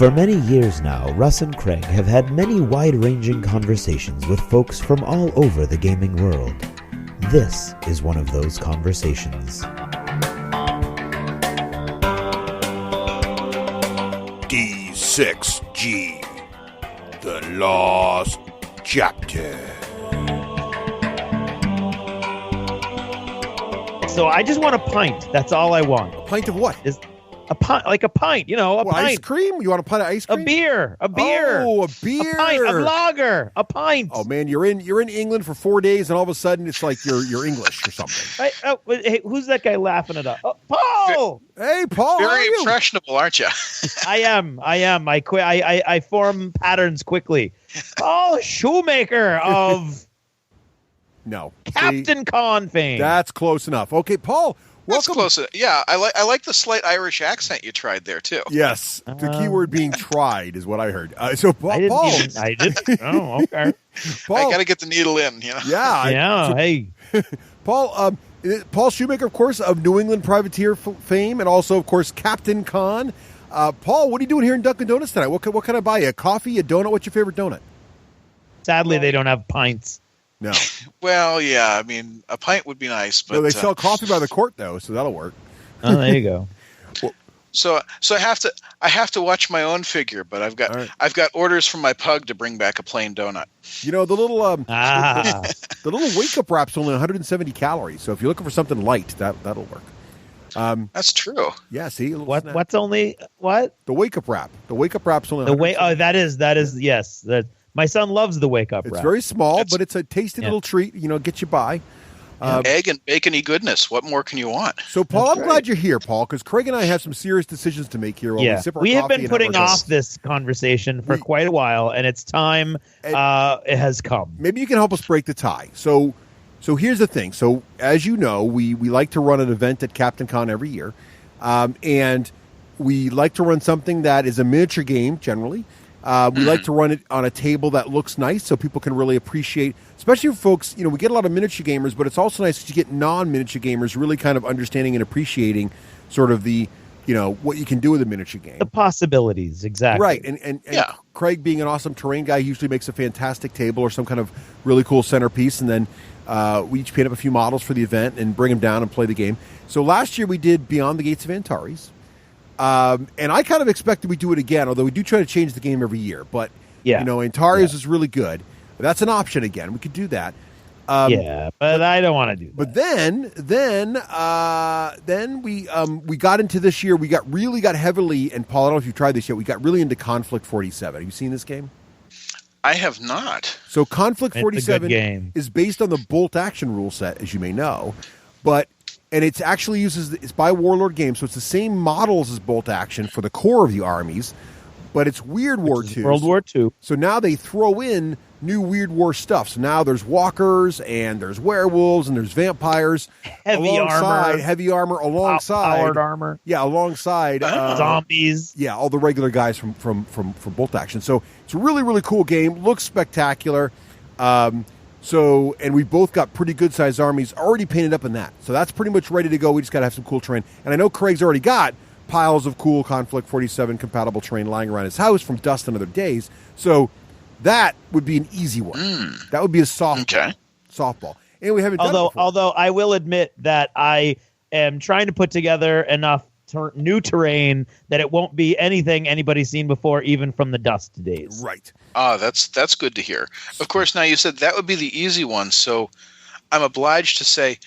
For many years now, Russ and Craig have had many wide-ranging conversations with folks from all over the gaming world. This is one of those conversations. D6G, the Lost Chapter. So I just want a pint. That's all I want. A pint of what? Is a pint, like a pint, a pint. Ice cream? You want a pint of ice cream? A beer. Oh, a beer. A pint of lager. A pint. Oh man, you're in England for 4 days, and all of a sudden it's like you're English or something. Hey, who's that guy laughing at us? Oh, Paul. Hey, Paul. Very impressionable, aren't you? I am. I quit. I form patterns quickly. Paul Shoemaker of No, Captain Con fame. That's close enough. Okay, Paul. That's Welcome. close. Yeah, I like the slight Irish accent you tried there too. Yes, the keyword being tried is what I heard. So Paul, I didn't. Oh, okay. Paul, I got to get the needle in. Yeah. Hey, Paul. Paul Shoemaker, of course, of New England Privateer fame, and also, of course, Captain Con. Paul, what are you doing here in Dunkin' Donuts tonight? What can I buy you? A coffee, a donut? What's your favorite donut? sadly, they don't have pints. No. Well, yeah. I mean, a pint would be nice, but No, they sell coffee by the quart though, so that'll work. Oh, there you go. So I have to watch my own figure, but I've got orders from my pug to bring back a plain donut. You know, the little the little wake up wrap's only 170 calories, so if you're looking for something light, that'll work. That's true. Yeah, see, What's only what? the wake up wrap? The wake up wrap's only The way? Oh, that is yes. My son loves the wake up It's wrap. very small, but it's a tasty little treat. You know, get you by. Egg and bacony goodness. What more can you want? So, Paul, I'm glad you're here, Paul, because Craig and I have some serious decisions to make here. While we sip our we have coffee been and putting have our off this conversation for quite a while, and it's time. It has come. Maybe you can help us break the tie. So here's the thing. So, as you know, we like to run an event at Captain Con every year, and we like to run something that is a miniature game generally. We like to run it on a table that looks nice so people can really appreciate, especially for folks, we get a lot of miniature gamers, but it's also nice to get non-miniature gamers really kind of understanding and appreciating sort of the, what you can do with a miniature game. The possibilities, exactly. Right. And Craig, being an awesome terrain guy, usually makes a fantastic table or some kind of really cool centerpiece. And then we each paint up a few models for the event and bring them down and play the game. So last year we did Beyond the Gates of Antares. And I kind of expected we'd do it again, although we do try to change the game every year. But, Antares is really good. That's an option again. We could do that. But I don't want to do that. But then we got into this year. We got heavily, and Paul, I don't know if you've tried this yet, we got really into Conflict 47. Have you seen this game? I have not. So Conflict It's 47 a good game. is based on the Bolt Action rule set, as you may know. And it's actually it's by Warlord Games, so it's the same models as Bolt Action for the core of the armies, but it's Weird War II. World War II. So now they throw in new Weird War stuff. So now there's walkers, and there's werewolves, and there's vampires. Heavy armor alongside. Powered armor. Yeah, alongside. Zombies. Yeah, all the regular guys from Bolt Action. So it's a really, really cool game. Looks spectacular. And we both got pretty good-sized armies already painted up in that. So that's pretty much ready to go. We just got to have some cool terrain. And I know Craig's already got piles of cool Conflict 47 compatible terrain lying around his house from Dust and other days. So that would be an easy one. That would be a softball. And we haven't done it before. Although I will admit that I am trying to put together enough new terrain that it won't be anything anybody's seen before, even from the Dust days. Right. That's good to hear. Of course, now you said that would be the easy one, so I'm obliged to say,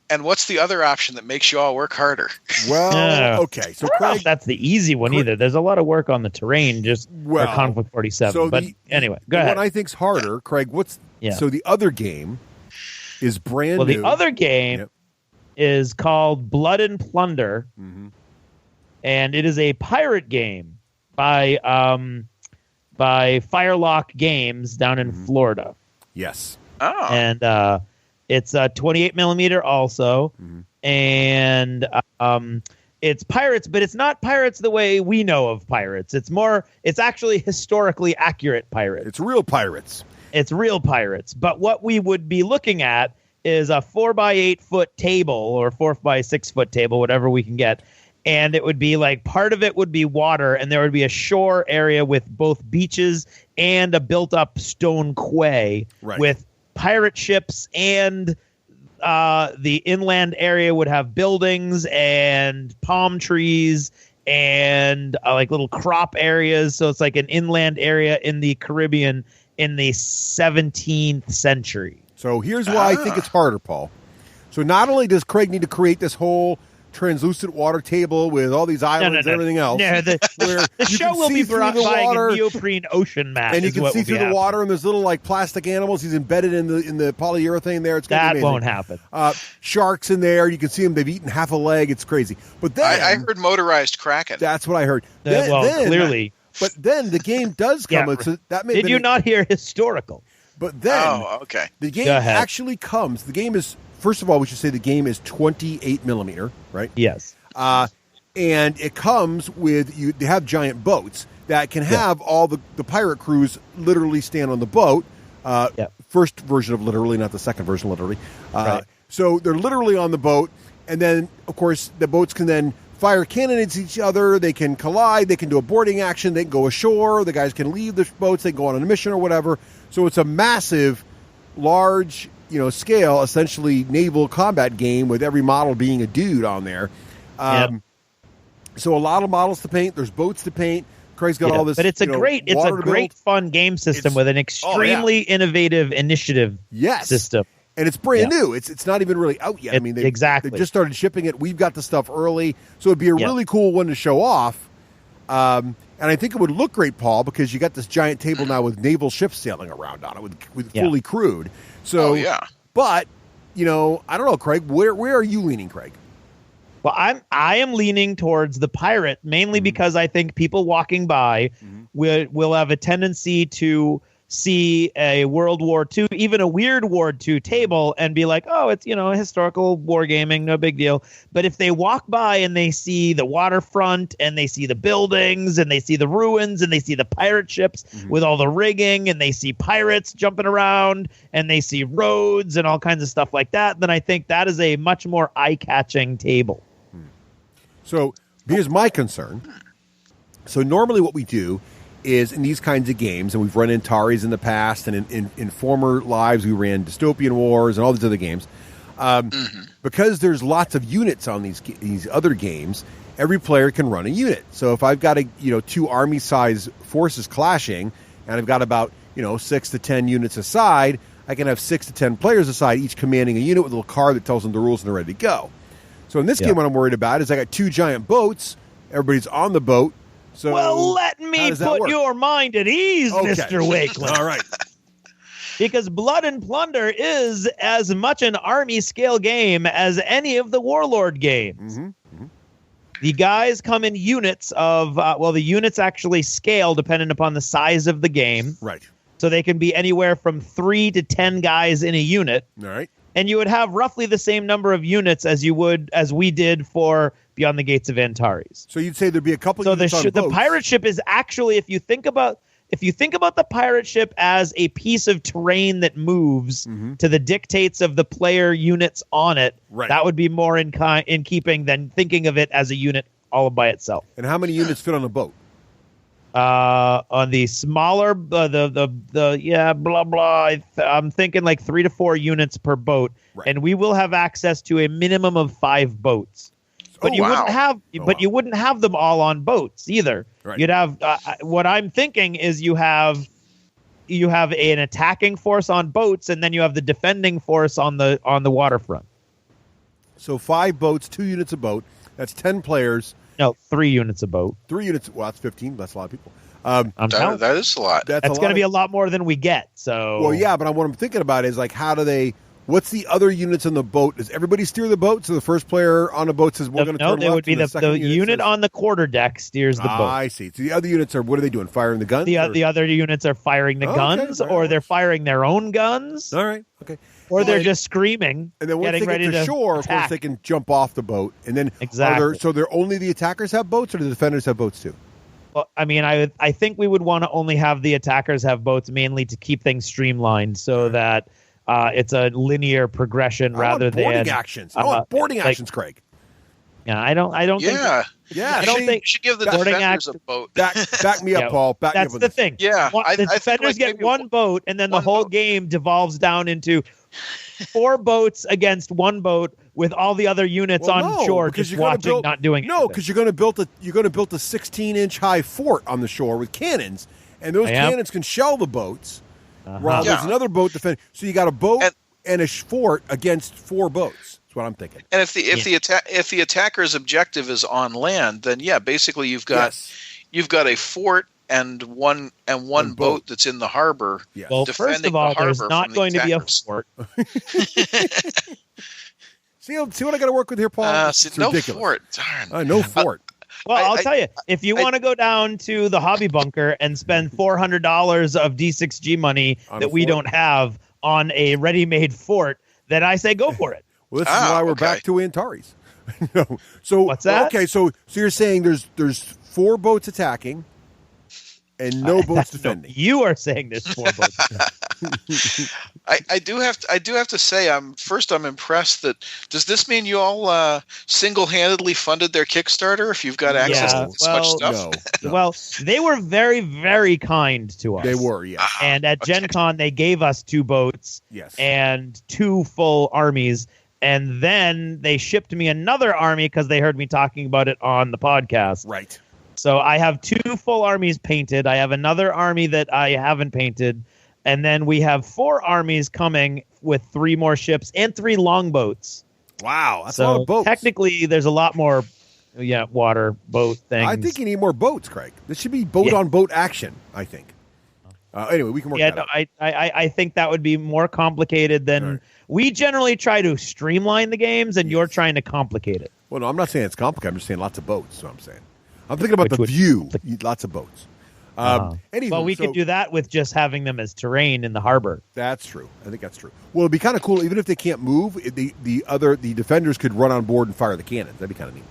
and what's the other option that makes you all work harder? Well, okay. So I don't know if that's the easy one either. There's a lot of work on the terrain, for Conflict 47. Anyway, go ahead. What I think's harder, Craig, so the other game is brand new. Well, the other game is called Blood and Plunder, and it is a pirate game by Firelock Games down in Florida. Yes. Oh. And it's a 28 millimeter also, and it's pirates, but it's not pirates the way we know of pirates. It's actually historically accurate pirates. It's real pirates. But what we would be looking at is a 4x8 foot table or 4x6 foot table, whatever we can get. and it would be like part of it would be water, and there would be a shore area with both beaches and a built-up stone quay with pirate ships, and the inland area would have buildings and palm trees and like little crop areas. So it's like an inland area in the Caribbean in the 17th century. So here's why I think it's harder, Paul. So not only does Craig need to create this whole translucent water table with all these islands and everything else. No, the show will be buying a neoprene ocean mat. And you can see through the water, and there's little like plastic animals. He's embedded in the polyurethane there. It's that won't happen. Sharks in there. You can see them. They've eaten half a leg. It's crazy. But then I heard motorized Kraken. That's what I heard. Clearly. But then the game does come. Did you not hear historical? But then the game actually comes. The game is, first of all, we should say the game is 28 millimeter, right? Yes. And it comes with, they have giant boats that can have all the pirate crews literally stand on the boat. First version of literally, not the second version literally. So they're literally on the boat. And then, of course, the boats can then fire cannons at each other. They can collide. They can do a boarding action. They can go ashore. The guys can leave the boats. They can go on a mission or whatever. So it's a massive, large, scale, essentially naval combat game with every model being a dude on there. So a lot of models to paint. There's boats to paint. Craig's got all this. But it's a great fun game system with an extremely innovative initiative system. And it's brand new. It's not even really out yet. I mean, they just started shipping it. We've got the stuff early, so it'd be a really cool one to show off. And I think it would look great, Paul, because you got this giant table now with naval ships sailing around on it with fully crewed. So, but I don't know, Craig. Where are you leaning, Craig? Well, I am leaning towards the pirate mainly because I think people walking by will have a tendency to see a World War II, even a Weird War II table and be like, oh, it's, historical wargaming, no big deal. But if they walk by and they see the waterfront and they see the buildings and they see the ruins and they see the pirate ships with all the rigging and they see pirates jumping around and they see roads and all kinds of stuff like that, then I think that is a much more eye-catching table. So here's my concern. So normally what we do is in these kinds of games, and we've run Antares in the past, and in former lives we ran Dystopian Wars and all these other games. Because there's lots of units on these other games, every player can run a unit. So if I've got two army-size forces clashing, and I've got about 6 to 10 units aside, I can have 6 to 10 players aside, each commanding a unit with a little card that tells them the rules and they're ready to go. So in this game, what I'm worried about is I got 2 giant boats. Everybody's on the boat. So well, let me put your mind at ease, Mr. Wakeland. All right. Because Blood and Plunder is as much an army scale game as any of the Warlord games. The guys come in units of, the units actually scale depending upon the size of the game. Right. So they can be anywhere from 3 to 10 guys in a unit. All right. And you would have roughly the same number of units as we did for Beyond the Gates of Antares. So you'd say there'd be a couple units on boats. The pirate ship is actually, if you think about the pirate ship as a piece of terrain that moves to the dictates of the player units on it, that would be more in keeping than thinking of it as a unit all by itself. And how many units fit on a boat? On the smaller, I'm thinking like 3 to 4 units per boat, and we will have access to a minimum of 5 boats. But you wouldn't have them all on boats either. Right. You'd have what I'm thinking is you have an attacking force on boats, and then you have the defending force on the waterfront. So 5 boats, 2 units a boat. That's 10 players. No, 3 units a boat. 3 units. Well, that's 15. That's a lot of people. That is a lot. That's going to be a lot more than we get. So. Well, yeah, but what I'm thinking about is like, how do they? What's the other units on the boat? Does everybody steer the boat? So the first player on a boat says, we're going to turn left. No, it would be the unit on the quarterdeck steers the boat. I see. So the other units are, what are they doing? Firing the guns? The other units are firing the guns, or they're firing their own guns. All right. Okay. Or they're just screaming. And then once they get to shore, of course, they can jump off the boat. And then, so they're only the attackers have boats, or do the defenders have boats too? Well, I mean, I think we would want to only have the attackers have boats, mainly to keep things streamlined, so that it's a linear progression rather than boarding actions. Boarding actions, Craig. Yeah, I don't Yeah. Yeah, I don't think You should give the Boarding defenders Act- a boat. back me up, Yeah, Paul. Back me that's up on the this. thing. Yeah, The think defenders like get maybe one boat, and then the one whole boat. game devolves down into 4 boats against 1 boat with all the other units Well, on no, shore because just you're gonna watching, build- not doing No, anything. because you're going to build a 16-inch high fort on the shore with cannons, and those Yeah. cannons can shell the boats. Uh-huh. While there's Yeah. another boat defending. So you got a boat And- and a fort against 4 boats. That's what I'm thinking. And if the attacker's objective is on land, then yeah, basically you've got a fort and one boat. boat that's in the harbor. Yes. Well, defending first of all, the there's harbor not from the going to be a attackers. fort. See what I got to work with here, Paul? It's no ridiculous. fort. Darn. No fort. Well, I'll I- tell you, if you want to go down to the hobby bunker and spend $400 of D6G money On a that we fort? don't have on a ready-made fort, then I say go for it. Well, this is why we're okay. back to Antares. No. So What's that? Okay, so you're saying there's 4 boats attacking and no boats defending. You are saying there's 4 boats. I do have to say I'm impressed that does this mean you all single-handedly funded their Kickstarter if you've got access Yeah, to this much well, stuff? No. Well, they were very, very kind to us. They were, yeah. And at Okay. Gen Con, they gave us 2 boats Yes. and 2 full armies. And then they shipped me another army because they heard me talking about it on the podcast. Right. So I have 2 full armies painted. I have another army that I haven't painted. And then we have 4 armies coming with 3 more ships and 3 longboats. Wow, that's a lot So of boats. technically, there's a lot more, water boat things. I think you need more boats, Craig. This should be boat-on-boat action, I think. Anyway, we can work that out. I think that would be more complicated than All right. we generally try to streamline the games, and you're trying to complicate it. Well, no, I'm not saying it's complicated. I'm just saying lots of boats. That's what I'm saying. I'm thinking about Which the would- view. Lots of boats. Anywho, Well, we could do that with just having them as terrain in the harbor. That's true. I think that's true. Well, it'd be kind of cool, even if they can't move. The defenders could run on board and fire the cannons. That'd be kind of neat.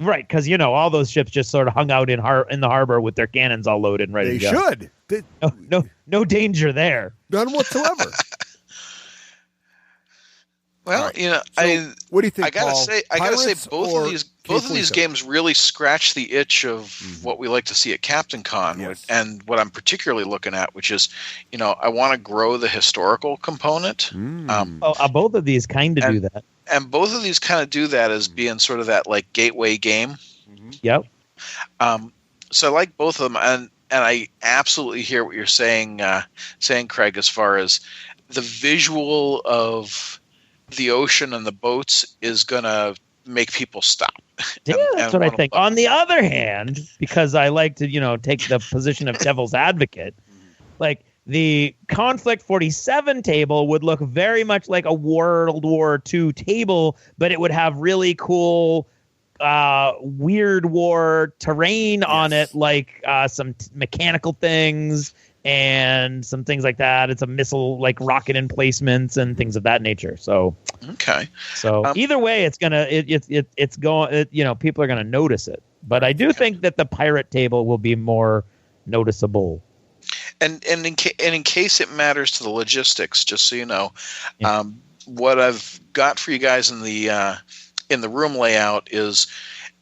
Right, because all those ships just sort of hung out in the harbor with their cannons all loaded and ready They to go. should. No danger there. None whatsoever. Well, All right. So, what do you think? I gotta Paul? say, Pirates both or of these K-47? games really scratch the itch of what we like to see at Captain Con, Yes. and what I'm particularly looking at, which is, I want to grow the historical component. Both of these kind of do that. And both of these kind of do that as being sort of that like gateway game. Yep. So I like both of them, and I absolutely hear what you're saying, Craig, as far as the visual of the ocean and the boats is going to make people stop. Yeah, that's what I think. On the other hand, because I like to, take the position of devil's advocate, like the Conflict 47 table would look very much like a World War II table, but it would have really cool weird war terrain on it, like some mechanical things and some things like that. It's a missile, like rocket emplacements and things of that nature. So, okay. So either way, it's gonna it's going. People are gonna notice it. But I do think that the pirate table will be more noticeable. And in case it matters to the logistics, just so you know, what I've got for you guys in the room layout is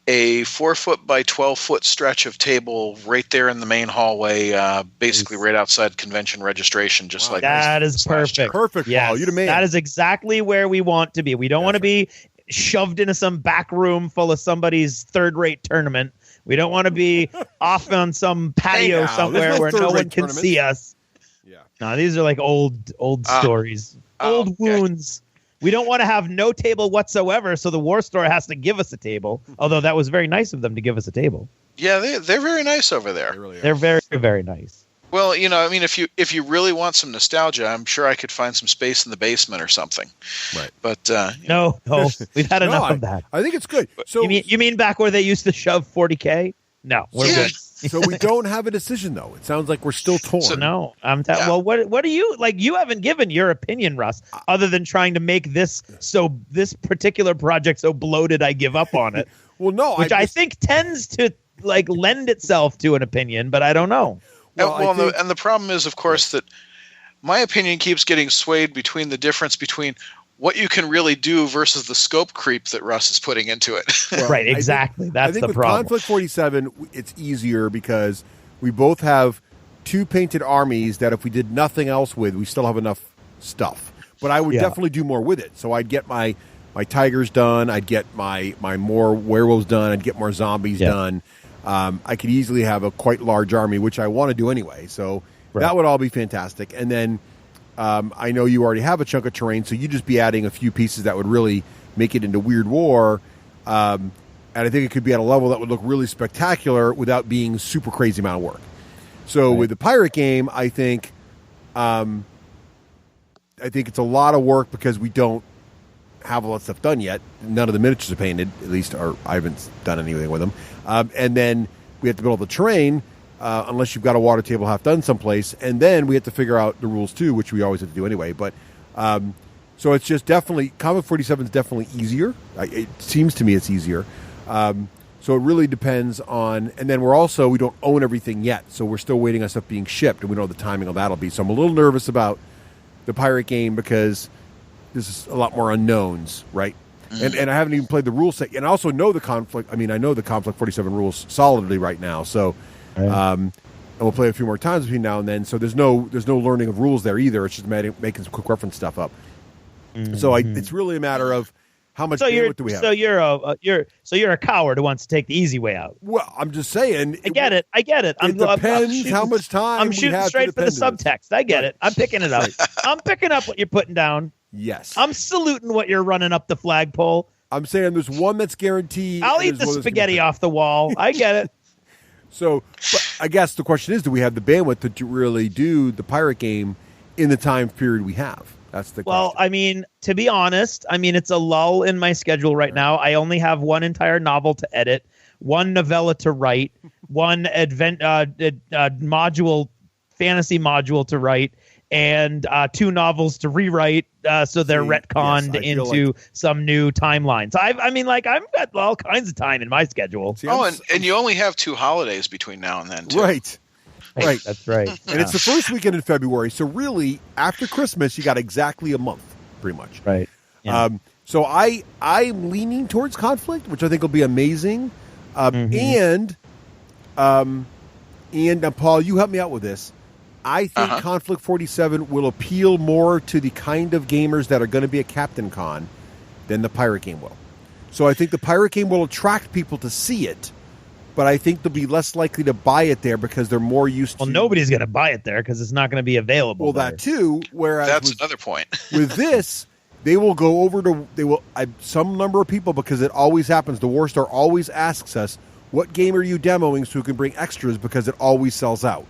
a 4-foot by 12-foot stretch of table right there in the main hallway, basically right outside convention registration, just like that is perfect. Perfect, Yes, Paul. You the man. That is exactly where we want to be. We don't want to be shoved into some back room full of somebody's third-rate tournament. We don't want to be off on some patio somewhere where no one can see us. Yeah. No, these are like old stories, old wounds. We don't want to have no table whatsoever, so the War Store has to give us a table. Although that was very nice of them to give us a table. Yeah, they're very nice over there. They're very, very nice. Well, if you really want some nostalgia, I'm sure I could find some space in the basement or something. Right. But No, we've had enough of that. I think it's good. So You mean back where they used to shove 40K? No, we're good. So we don't have a decision, though. It sounds like we're still torn. So, No, well, what do you like? You haven't given your opinion, Russ, other than trying to make this particular project so bloated I give up on it. Well, no, which I think tends to like lend itself to an opinion, but I don't know. And the problem is, of course, that my opinion keeps getting swayed between the difference between what you can really do versus the scope creep that Russ is putting into it. Well, right, exactly. I think the with problem. Conflict 47, it's easier because we both have 2 painted armies that if we did nothing else with, we still have enough stuff. But I would definitely do more with it. So I'd get my tigers done. I'd get my more werewolves done. I'd get more zombies done. I could easily have a quite large army, which I want to do anyway. So that would all be fantastic. And then I know you already have a chunk of terrain, so you'd just be adding a few pieces that would really make it into Weird War. And I think it could be at a level that would look really spectacular without being super crazy amount of work. So with the pirate game, I think it's a lot of work because we don't have all that stuff done yet. None of the miniatures are painted, at least, or I haven't done anything with them. And then we have to build the terrain, unless you've got a water table half done someplace. And then we have to figure out the rules too, which we always have to do anyway. But so it's just definitely, Comic 47 is definitely easier. It seems to me it's easier. So it really depends on, and then we don't own everything yet. So we're still waiting on stuff being shipped, and we don't know the timing of that'll be. So I'm a little nervous about the pirate game because there's just a lot more unknowns, right? And I haven't even played the rule set. And I also know the conflict. I mean, I know the Conflict 47 rules solidly right now. So, and we'll play a few more times between now and then. So there's no learning of rules there either. It's just making some quick reference stuff up. So it's really a matter of how much bandwidth do we have. So you're a coward who wants to take the easy way out. Well, I'm just saying. I get it. It depends how much time. I'm shooting straight for the subtext. I get it. I'm picking it up. I'm picking up what you're putting down. Yes. I'm saluting what you're running up the flagpole. I'm saying there's one that's guaranteed. I'll eat the spaghetti off the wall. I get it. So, but I guess the question is, do we have the bandwidth to really do the pirate game in the time period we have? That's the question. Well, I mean, to be honest, it's a lull in my schedule right now. I only have one entire novel to edit, one novella to write, one fantasy module to write, and 2 novels to rewrite, so they're retconned into some new timeline. So I've got all kinds of time in my schedule. And you only have 2 holidays between now and then, too. Right. That's right. And it's the first weekend in February, so really, after Christmas, you got exactly a month, pretty much. Right. Yeah. So I'm leaning towards Conflict, which I think will be amazing. And Paul, you help me out with this. I think Conflict 47 will appeal more to the kind of gamers that are going to be at Captain Con than the pirate game will. So I think the pirate game will attract people to see it, but I think they'll be less likely to buy it there because they're more used to... Well, nobody's going to buy it there because it's not going to be available. Well, that too. Whereas that's another point. With this, they will go over to... some number of people, because it always happens, the War Star always asks us, what game are you demoing so we can bring extras, because it always sells out.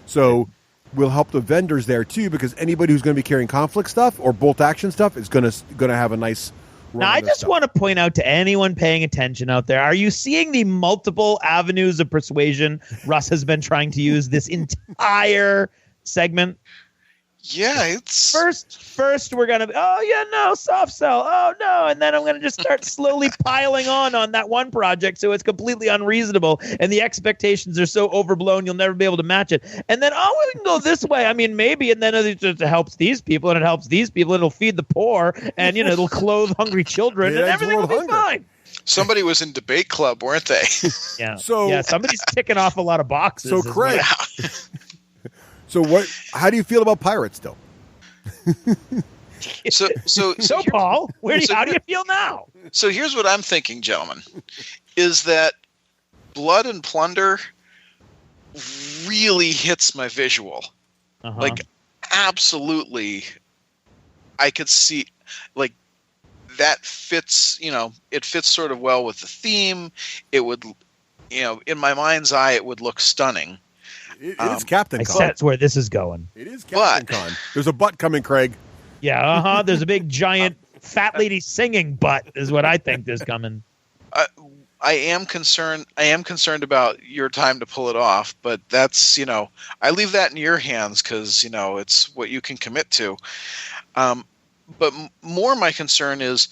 So we'll help the vendors there too, because anybody who's going to be carrying conflict stuff or bolt action stuff is going to have a nice... Now, I just want to point out to anyone paying attention out there, are you seeing the multiple avenues of persuasion Russ has been trying to use this entire segment? Yeah, it's... First we're going to, soft sell. Oh, no. And then I'm going to just start slowly piling on that one project so it's completely unreasonable and the expectations are so overblown you'll never be able to match it. And then, we can go this way. I mean, maybe, and then it just helps these people and it helps these people. It'll feed the poor and, it'll clothe hungry children and everything will be fine. Somebody was in debate club, weren't they? Yeah. Somebody's ticking off a lot of boxes. So, Craig... So how do you feel about pirates still? So Paul, how do you feel now? So here's what I'm thinking, gentlemen, is that Blood and Plunder really hits my visual. Like, absolutely, I could see, like, that fits, it fits sort of well with the theme. It would, in my mind's eye, it would look stunning. It is Captain Con. That's where this is going. It is Captain Con. There's a butt coming, Craig. Yeah, there's a big, giant, fat lady singing butt is what I think is coming. I am concerned about your time to pull it off, but that's, I leave that in your hands because, it's what you can commit to. But more my concern is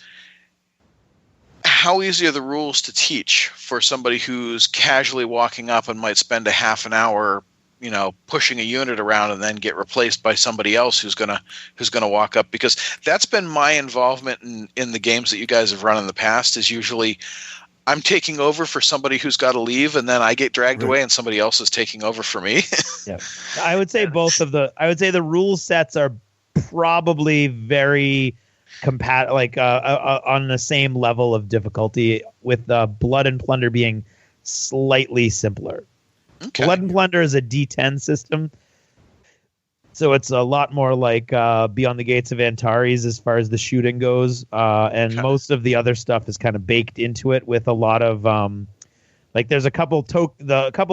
how easy are the rules to teach for somebody who's casually walking up and might spend a half an hour pushing a unit around and then get replaced by somebody else who's gonna walk up, because that's been my involvement in the games that you guys have run in the past. Is usually I'm taking over for somebody who's got to leave, and then I get dragged away, and somebody else is taking over for me. Yeah, I would say the rule sets are probably very on the same level of difficulty, with Blood and Plunder being slightly simpler. Okay. Blood and Plunder is a D10 system, so it's a lot more like Beyond the Gates of Antares as far as the shooting goes, and most of the other stuff is kind of baked into it with a lot of there's a couple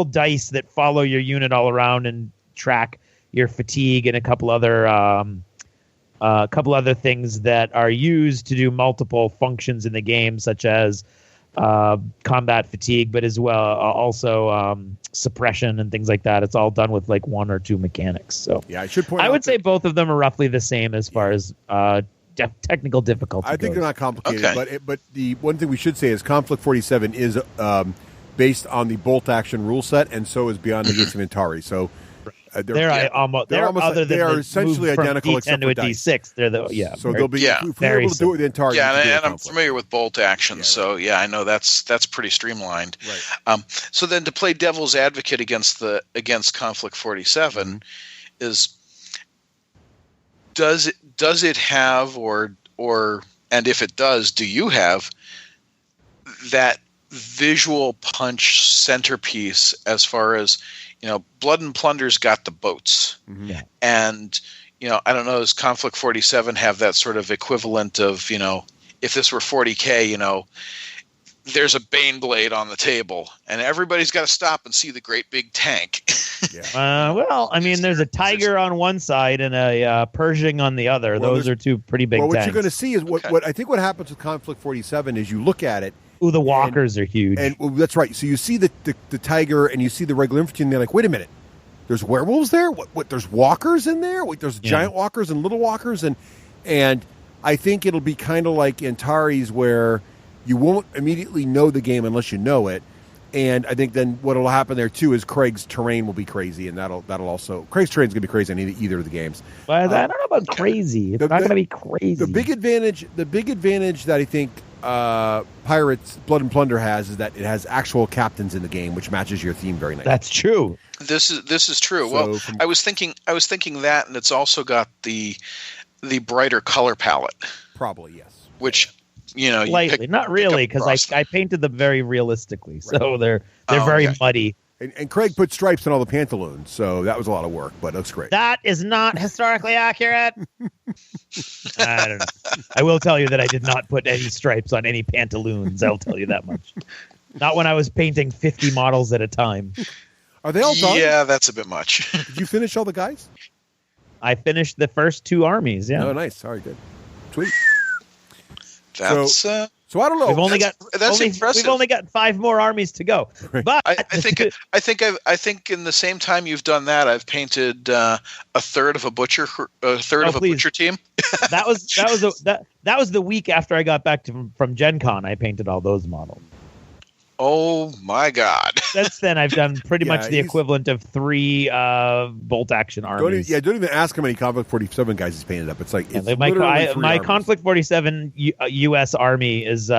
dice that follow your unit all around and track your fatigue, and a couple other things that are used to do multiple functions in the game, such as combat fatigue, but as well also suppression and things like that. It's all done with like one or two mechanics. So yeah, I would say both of them are roughly the same as far as technical difficulty I think goes. they're not complicated, but the one thing we should say is Conflict 47 is based on the bolt action rule set, and so is Beyond the Gates of Antares. So they're essentially identical, D10 except to for a dice. D6. They're the So they'll be if we're able to do it with the Antares. Yeah, and I'm familiar with bolt action, so I know that's pretty streamlined. Right. So then, to play devil's advocate against Conflict 47 is, does it have or and if it does, do you have that visual punch centerpiece as far as Blood and Plunder's got the boats, and I don't know, does Conflict 47 have that sort of equivalent of if this were 40K, there's a Bane blade on the table, and everybody's got to stop and see the great big tank. Well, I mean, there's a tiger on one side and a Pershing on the other. Well, those are two pretty big tanks. What you're going to see is what I think what happens with Conflict 47 is you look at it. Ooh, the walkers are huge. And that's right. So you see the tiger and you see the regular infantry, and they're like, wait a minute. There's werewolves there? What? There's walkers in there? Wait, there's giant walkers and little walkers? And I think it'll be kind of like Antares, where you won't immediately know the game unless you know it. And I think then what will happen there, too, is Craig's terrain will be crazy, and that'll also... Craig's terrain's going to be crazy in either of the games. But I don't know about crazy. It's not going to be crazy. The big advantage that I think Pirates Blood and Plunder has is that it has actual captains in the game, which matches your theme very nicely. That's true. This is true. So I was thinking that, and it's also got the brighter color palette. Probably, yes. Which slightly, not really, because I painted them very realistically, so they're very muddy. And Craig put stripes on all the pantaloons, so that was a lot of work, but it looks great. That is not historically accurate. I don't know. I will tell you that I did not put any stripes on any pantaloons. I'll tell you that much. Not when I was painting 50 models at a time. Are they all done? Yeah, that's a bit much. Did you finish all the guys? I finished the first two armies, yeah. Oh, nice. Sorry, good. Sweet. That's so I don't know. We've only got impressive. We've only got 5 more armies to go. But I think in the same time you've done that, I've painted a third of a butcher team. that was the week after I got back from Gen Con. I painted all those models. Oh my God! Since then, I've done pretty much the equivalent of 3 bolt action armies. Don't even ask how many Conflict 47 guys he's painted up. It's like my Conflict 47 U.S. army is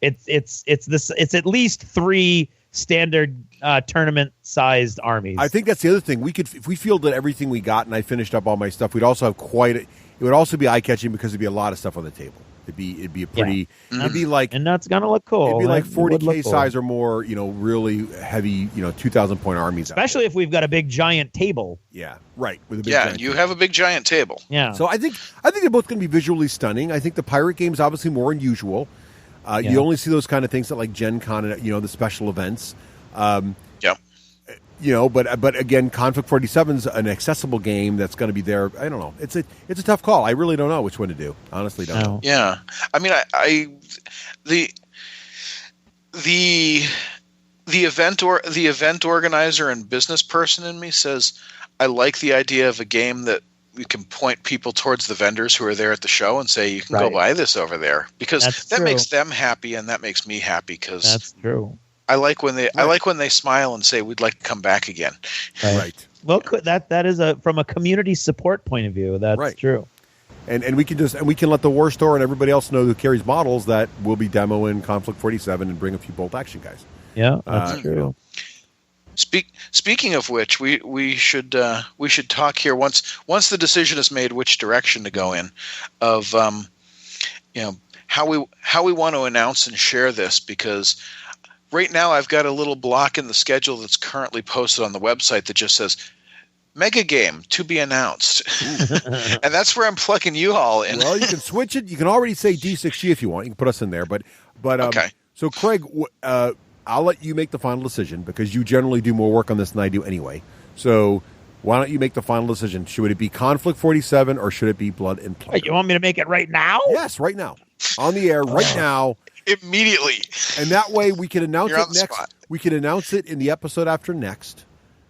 it's at least 3 standard tournament sized armies. I think that's the other thing. We could, if we fielded everything we got and I finished up all my stuff, we'd also have it would also be eye catching because there'd be a lot of stuff on the table. It'd be a pretty. It'd be like, and that's gonna look cool. It'd be like 40K size or more. Really heavy. 2,000 point armies. Especially if we've got a big giant table. Yeah, right. With a big giant you table. have a big giant table. Yeah. So I think they're both going to be visually stunning. I think the pirate game's obviously more unusual. You only see those kind of things at like Gen Con and the special events. But again, Conflict 47's an accessible game that's going to be there. I don't know. It's a tough call. I really don't know which one to do. Honestly, don't know. Yeah, I mean, the event organizer and business person in me says I like the idea of a game that we can point people towards the vendors who are there at the show and say you can go buy this over there, because that makes them happy and that makes me happy. Because that's true. I like when they smile and say we'd like to come back again. Right. Well, that is from a community support point of view. That's true. And we can let the War Store and everybody else know who carries models that we'll be demoing Conflict 47 and bring a few bolt action guys. Yeah, that's true. Speaking of which, we should talk here once the decision is made which direction to go in, of how we want to announce and share this, because right now I've got a little block in the schedule that's currently posted on the website that just says Mega Game to be announced. And that's where I'm plugging you all in. Well, you can switch it. You can already say D6G if you want. You can put us in there. But okay. So, Craig, I'll let you make the final decision because you generally do more work on this than I do anyway. So why don't you make the final decision? Should it be Conflict 47 or should it be Blood and Plunder? Wait, you want me to make it right now? Yes, right now. On the air, right now. Immediately. And that way we can announce You're it on the next. spot. We can announce it in the episode after next.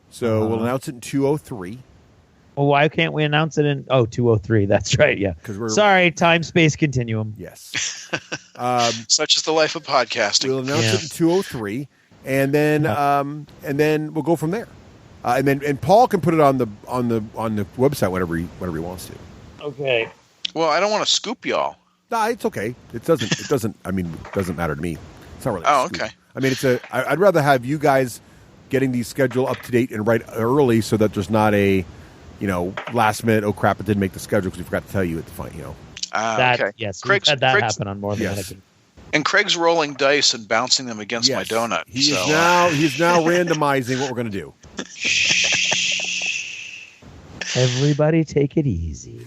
So we'll announce it in 203. Well, why can't we announce it in 203? That's right, yeah. Sorry, time-space continuum. Yes. Such is the life of podcasting. We'll announce it in 203, and then we'll go from there. And Paul can put it on the website whenever he wants to. Okay. Well, I don't want to scoop y'all. Nah, it's okay. It doesn't. I mean, it doesn't matter to me. It's not really. Oh, okay. I mean, I'd rather have you guys getting the schedule up to date and right early, so that there's not a, last minute. Oh crap! It didn't make the schedule because we forgot to tell you at the final. Okay. Yes, Craig's, we've had that happen on more than yes. one. And Craig's rolling dice and bouncing them against my donut. He's now randomizing what we're going to do. Everybody take it easy.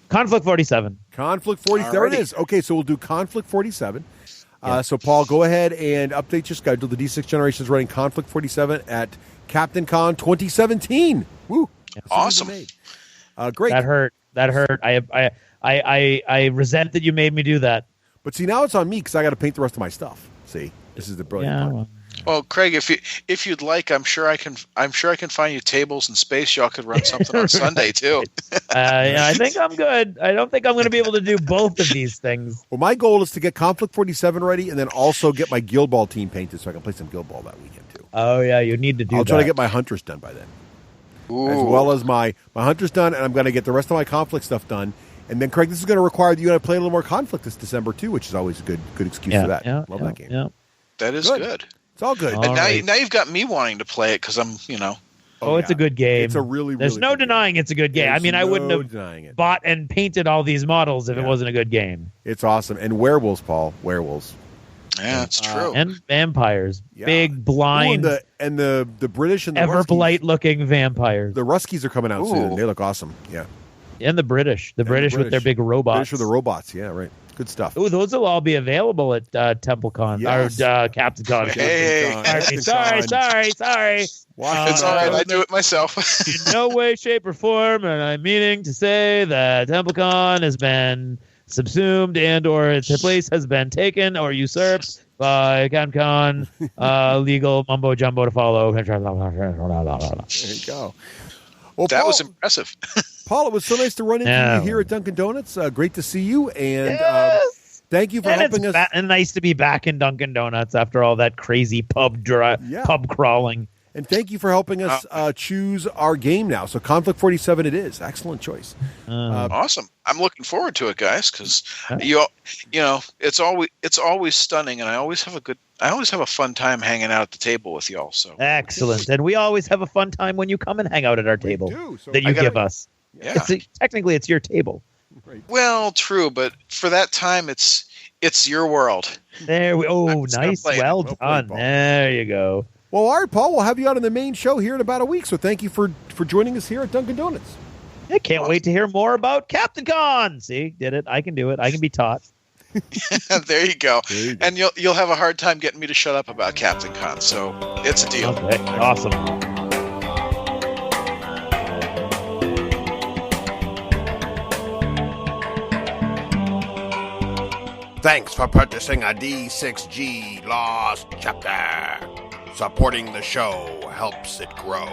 Conflict 47. Conflict 47. There it is. Okay, so we'll do Conflict 47. So, Paul, go ahead and update your schedule. The D6 Generation is running Conflict 47 at Captain Con 2017. Woo! Awesome. Great. That hurt. I resent that you made me do that. But see, now it's on me because I got to paint the rest of my stuff. See, this is the brilliant part. Well, Craig, if you'd like, I'm sure I can find you tables and space. Y'all could run something on Sunday too. I think I'm good. I don't think I'm going to be able to do both of these things. Well, my goal is to get Conflict 47 ready, and then also get my Guild Ball team painted so I can play some Guild Ball that weekend too. Oh yeah, you need to do. I'll try to get my Hunters done by then, as well as my Hunters done, and I'm going to get the rest of my Conflict stuff done. And then, Craig, this is going to require you to play a little more Conflict this December too, which is always a good excuse for that. Love that game. Yeah. That is good. It's all good. And now you've got me wanting to play it because I'm, it's a good game. It's a really, There's no denying it's a good game. I mean, I wouldn't have bought and painted all these models if it wasn't a good game. It's awesome. And werewolves, Paul. Werewolves. Yeah, that's true. And vampires. Yeah. Big, blind. And the British and the Everblight-looking vampires. The Ruskies are coming out soon. They look awesome. Yeah. And the British. The British with their big robots. British with the robots. Yeah, right. Good stuff. Oh, those will all be available at TempleCon. Yes. Or Captain Con. Hey. Sorry. It's all right. I do it myself. In no way, shape, or form am I meaning to say that TempleCon has been subsumed and or its place has been taken or usurped by CapCon. Legal mumbo jumbo to follow. There you go. Well, that was impressive. Paul, it was so nice to run into you here at Dunkin' Donuts. Great to see you, and thank you for helping us. And nice to be back in Dunkin' Donuts after all that crazy pub crawling. And thank you for helping us choose our game now. So Conflict 47 it is. Excellent choice. Awesome. I'm looking forward to it, guys, because it's always stunning, and I always have a fun time hanging out at the table with y'all. So excellent, and we always have a fun time when you come and hang out at our table that you give us. Yeah. Technically, it's your table. Right. Well, true, but for that time, it's your world. There we. Oh, nice. Well done. There you go. Well, all right, Paul. We'll have you on in the main show here in about a week. So thank you for joining us here at Dunkin' Donuts. I can't wait to hear more about Captain Con. See, did it? I can do it. I can be taught. There you go. And you'll have a hard time getting me to shut up about Captain Con. So it's a deal. Okay. Awesome. Thanks for purchasing a D6G Lost Chapter. Supporting the show helps it grow.